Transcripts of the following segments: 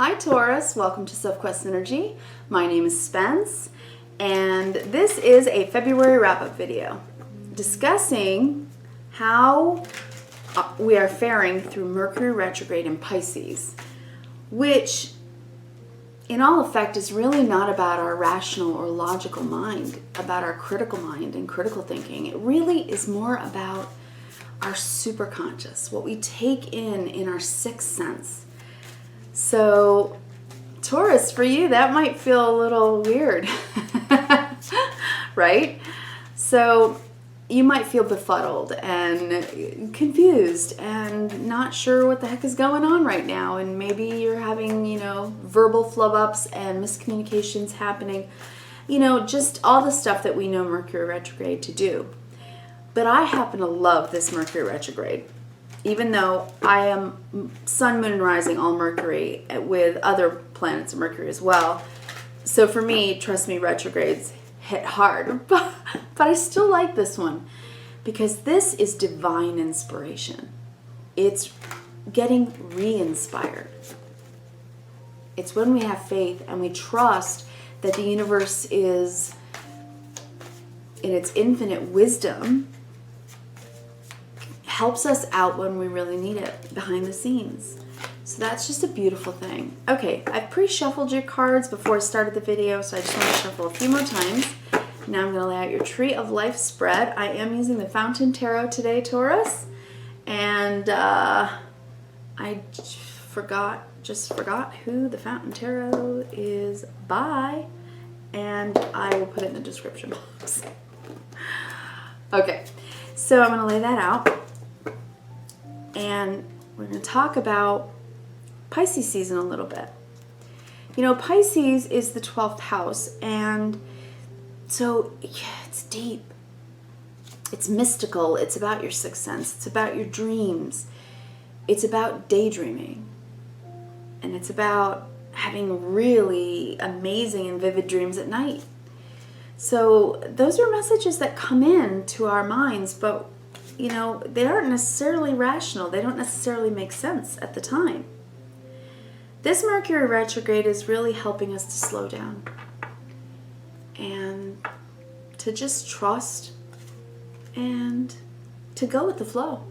Hi Taurus, welcome to Sophquest Energy. My name is Spence, and this is a February wrap-up video discussing how we are faring through Mercury Retrograde in Pisces, which in all effect is really not about our rational or logical mind, about our critical mind and critical thinking. It really is more about our superconscious, what we take in our sixth sense. So, Taurus, for you, that might feel a little weird, right? So, you might feel befuddled and confused and not sure what the heck is going on right now. And maybe you're having, verbal flub-ups and miscommunications happening. Just all the stuff that we know Mercury retrograde to do. But I happen to love this Mercury retrograde. Even though I am sun, moon, and rising all Mercury with other planets of Mercury as well. So for me, trust me, retrogrades hit hard. But I still like this one because this is divine inspiration. It's getting re-inspired. It's when we have faith and we trust that the universe is, in its infinite wisdom, helps us out when we really need it behind the scenes. So that's just a beautiful thing. Okay, I've pre-shuffled your cards before I started the video, so I just want to shuffle a few more times. Now I'm going to lay out your Tree of Life spread. I am using the Fountain Tarot today, Taurus. And I just forgot who the Fountain Tarot is by. And I will put it in the description box. Okay, so I'm going to lay that out. And we're going to talk about Pisces season a little bit. Pisces is the 12th house, and so it's deep. It's mystical. It's about your sixth sense. It's about your dreams. It's about daydreaming. And it's about having really amazing and vivid dreams at night. So those are messages that come in to our minds, but they aren't necessarily rational. They don't necessarily make sense at the time. This Mercury retrograde is really helping us to slow down and to just trust and to go with the flow,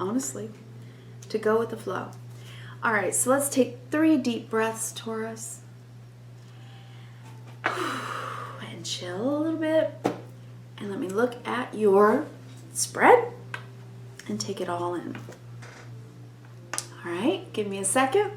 honestly, to go with the flow. All right, so let's take 3 deep breaths, Taurus, and chill a little bit, and let me look at your spread and take it all in. All right, give me a second.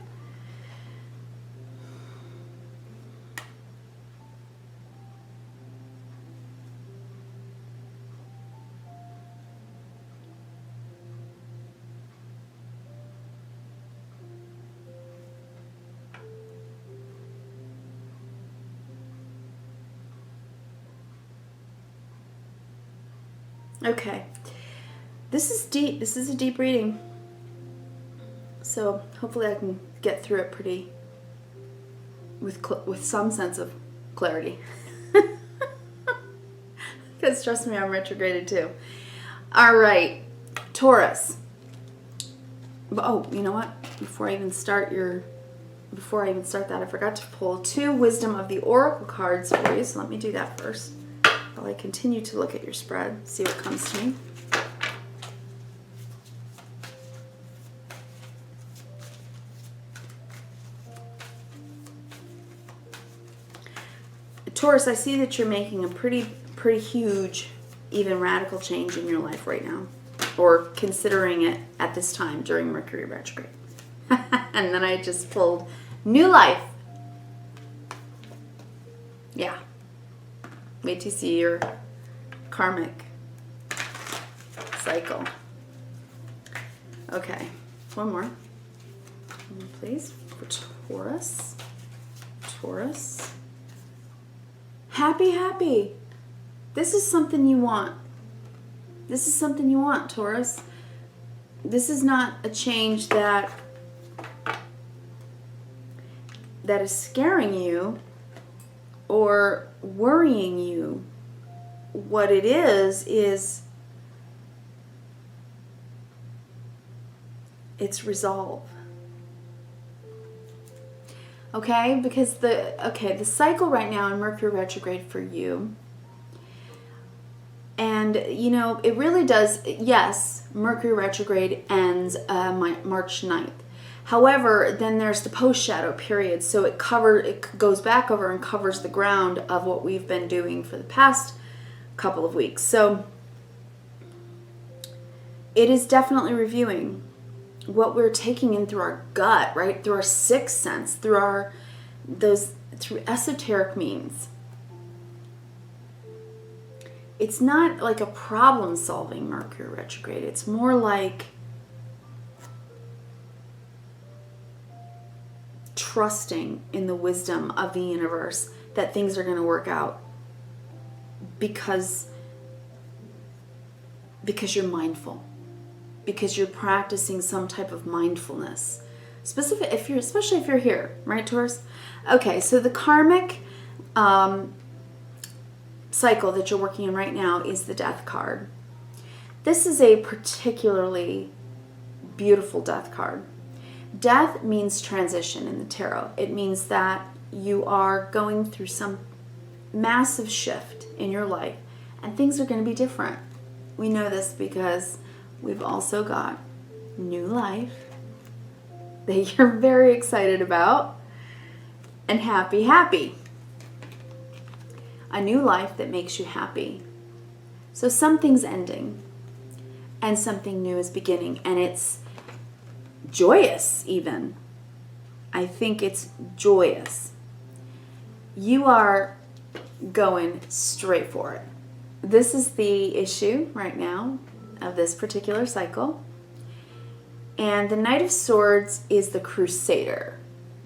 Okay, this is deep. This is a deep reading. So hopefully I can get through it pretty with some sense of clarity. Because trust me, I'm retrograded too. All right, Taurus. Oh, you know what? Before I even start that, I forgot to pull 2 Wisdom of the Oracle cards for you. So let me do that first. While I continue to look at your spread, see what comes to me. Taurus, I see that you're making a pretty huge, even radical change in your life right now, or considering it at this time during Mercury retrograde. And then I just pulled new life. Yeah. Wait to see your karmic cycle. Okay, one more, please, for Taurus. Taurus. Happy. This is something you want. This is something you want, Taurus. This is not a change that is scaring you or worrying you. What it is it's resolve. Okay? Because the cycle right now in Mercury retrograde for you, and it really does, yes, Mercury retrograde ends March 9th. However, then there's the post-shadow period, so it goes back over and covers the ground of what we've been doing for the past couple of weeks. So it is definitely reviewing what we're taking in through our gut, right? Through our sixth sense, through esoteric means. It's not like a problem-solving Mercury retrograde. It's more like trusting in the wisdom of the universe that things are going to work out because you're mindful, because you're practicing some type of mindfulness. Especially if you're here, right, Taurus? Okay, so the karmic cycle that you're working in right now is the Death card. This is a particularly beautiful Death card. Death means transition in the tarot. It means that you are going through some massive shift in your life and things are going to be different. We know this because we've also got new life that you're very excited about and happy. A new life that makes you happy. So something's ending and something new is beginning, and it's joyous even. I think it's joyous. You are going straight for it. This is the issue right now of this particular cycle. And the Knight of Swords is the crusader.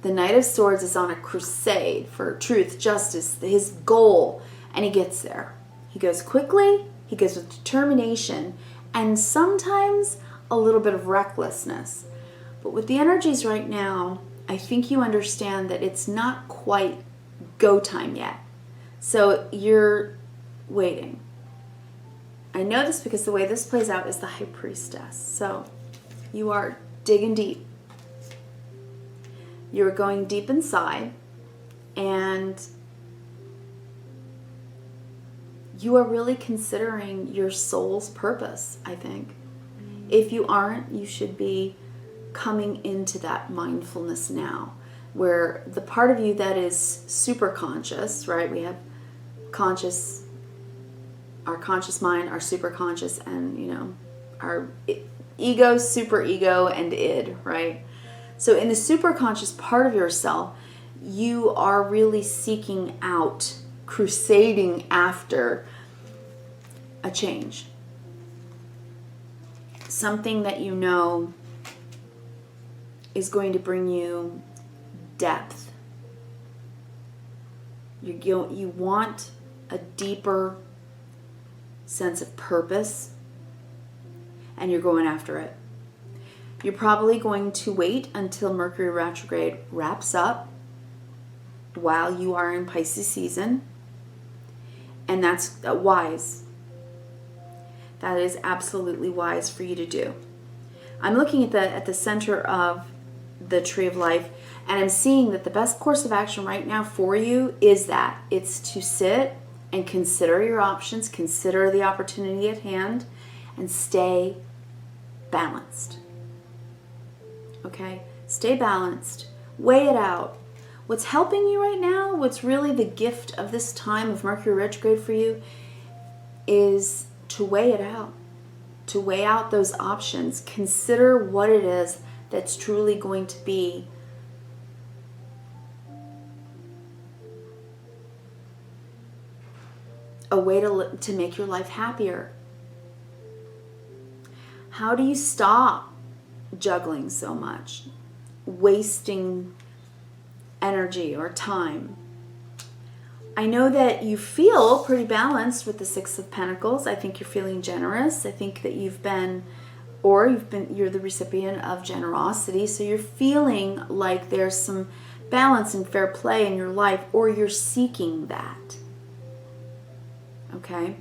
The Knight of Swords is on a crusade for truth, justice, his goal, and he gets there. He goes quickly, he goes with determination, and sometimes a little bit of recklessness. But with the energies right now, I think you understand that it's not quite go time yet. So you're waiting. I know this because the way this plays out is the High Priestess. So you are digging deep. You're going deep inside, and you are really considering your soul's purpose, I think. If you aren't, you should be coming into that mindfulness now, where the part of you that is super conscious, right? We have our conscious mind, our super conscious, and our ego, super ego, and id, right? So in the super conscious part of yourself, you are really seeking out, crusading after a change. Something that you know is going to bring you depth. You want a deeper sense of purpose, and you're going after it. You're probably going to wait until Mercury retrograde wraps up while you are in Pisces season, and that's wise. That is absolutely wise for you to do. I'm looking at the center of the Tree of Life, and I'm seeing that the best course of action right now for you is that it's to sit and consider your options, consider the opportunity at hand, and stay balanced. Okay? Stay balanced. Weigh it out. What's helping you right now, what's really the gift of this time of Mercury retrograde for you, is to weigh it out. To weigh out those options. Consider what it is that's truly going to be a way to make your life happier. How do you stop juggling so much, wasting energy or time? I know that you feel pretty balanced with the Six of Pentacles. I think you're feeling generous. I think that you're the recipient of generosity, so you're feeling like there's some balance and fair play in your life, or you're seeking that. Okay?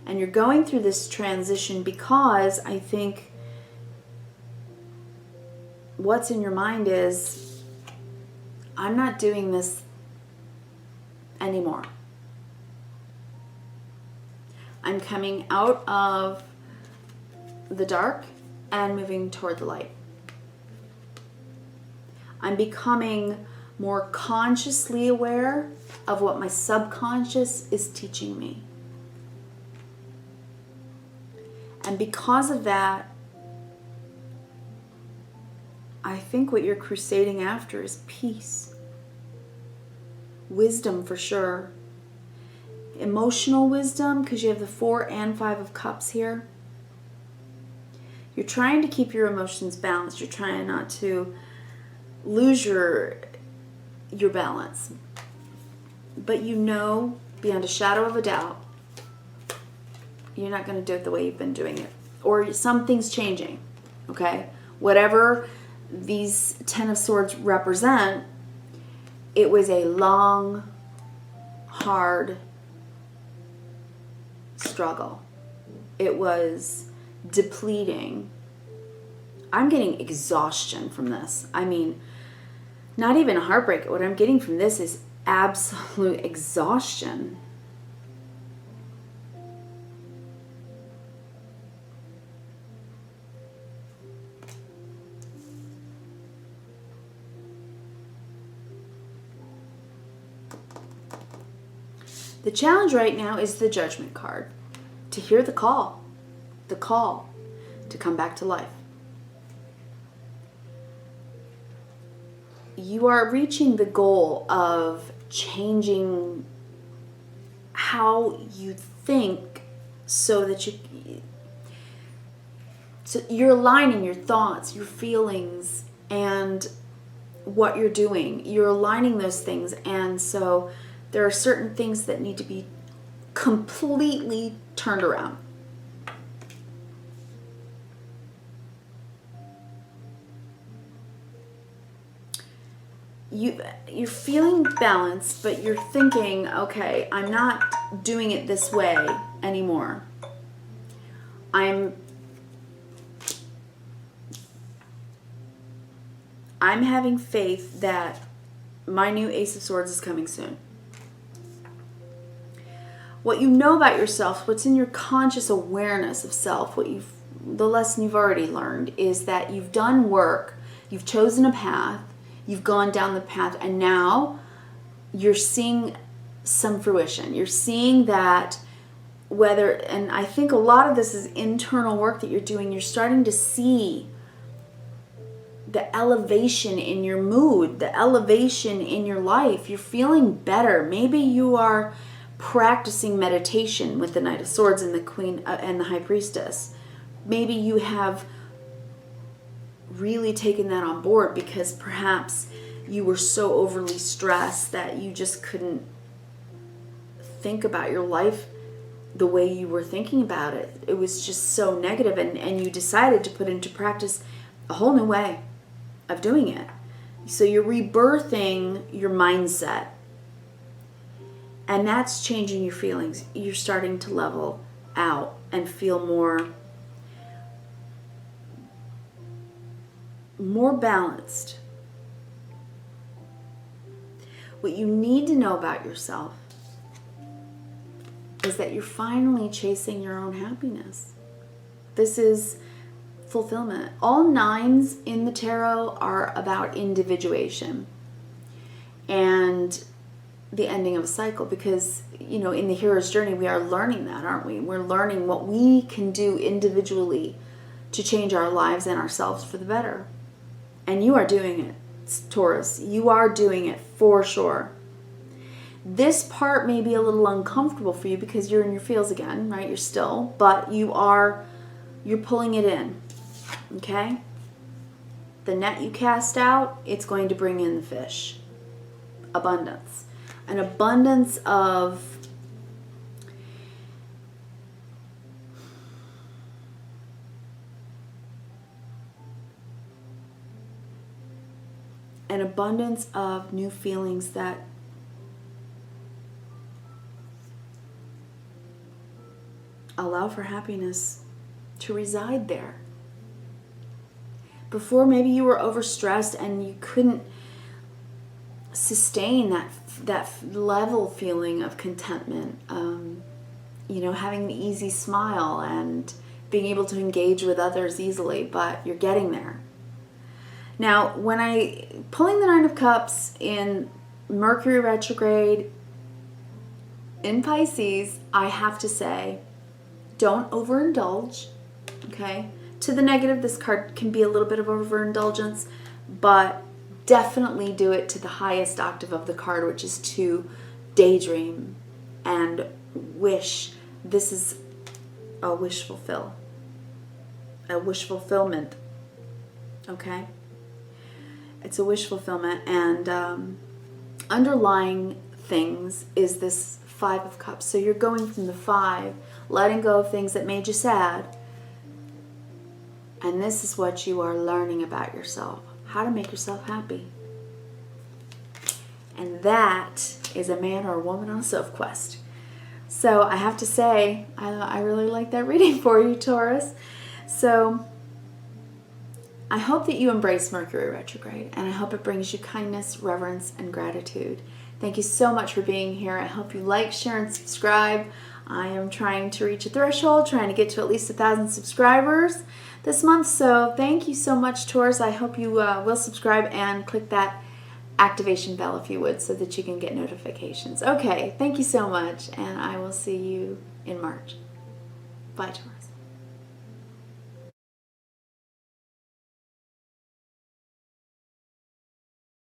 And you're going through this transition because I think what's in your mind is I'm not doing this anymore. I'm coming out of the dark and moving toward the light. I'm becoming more consciously aware of what my subconscious is teaching me. And because of that, I think what you're crusading after is peace. Wisdom for sure. Emotional wisdom, because you have the 4 and 5 of Cups here. You're trying to keep your emotions balanced. You're trying not to lose your balance. But you know, beyond a shadow of a doubt, you're not going to do it the way you've been doing it. Or something's changing, okay? Whatever these 10 of Swords represent, it was a long, hard struggle. It was depleting. I'm getting exhaustion from this. I mean, not even a heartbreak. What I'm getting from this is absolute exhaustion. The challenge right now is the Judgment card. To hear the call to come back to life. You are reaching the goal of changing how you think so that you're aligning your thoughts, your feelings, and what you're doing. You're aligning those things, and so there are certain things that need to be completely turned around. You're feeling balanced, but you're thinking, okay, I'm not doing it this way anymore. I'm having faith that my new Ace of Swords is coming soon. What you know about yourself, what's in your conscious awareness of self, the lesson you've already learned is that you've done work, you've chosen a path, you've gone down the path, and now you're seeing some fruition. You're seeing that and I think a lot of this is internal work that you're doing. You're starting to see the elevation in your mood, the elevation in your life. You're feeling better. Maybe you are practicing meditation with the Knight of Swords and the Queen and the High Priestess. Maybe you have really taken that on board because perhaps you were so overly stressed that you just couldn't think about your life the way you were thinking about it. It was just so negative, and you decided to put into practice a whole new way of doing it. So you're rebirthing your mindset, and that's changing your feelings. You're starting to level out and feel more balanced. What you need to know about yourself is that you're finally chasing your own happiness. This is fulfillment. All 9s in the tarot are about individuation and the ending of a cycle, because in the hero's journey we are learning that, aren't we? We're learning what we can do individually to change our lives and ourselves for the better. And you are doing it, Taurus. You are doing it for sure. This part may be a little uncomfortable for you because you're in your feels again, right? But you're pulling it in, okay? The net you cast out, it's going to bring in the fish. Abundance. An abundance of new feelings that allow for happiness to reside there. Before, maybe you were overstressed and you couldn't sustain that level feeling of contentment, you know, having an easy smile and being able to engage with others easily, but you're getting there. Now, pulling the Nine of Cups in Mercury retrograde in Pisces, I have to say, don't overindulge, okay? To the negative, this card can be a little bit of overindulgence, but definitely do it to the highest octave of the card, which is to daydream and wish. This is a wish fulfillment, okay? It's a wish fulfillment, and underlying things is this Five of Cups. So you're going from the 5, letting go of things that made you sad, and this is what you are learning about yourself, how to make yourself happy. And that is a man or a woman on a Sophquest. So I have to say, I really like that reading for you, Taurus. So I hope that you embrace Mercury retrograde, and I hope it brings you kindness, reverence, and gratitude. Thank you so much for being here. I hope you like, share, and subscribe. I am trying to reach a threshold, trying to get to at least 1,000 subscribers this month. So thank you so much, Taurus. I hope you will subscribe and click that activation bell if you would, so that you can get notifications. Okay, thank you so much, and I will see you in March. Bye, Taurus.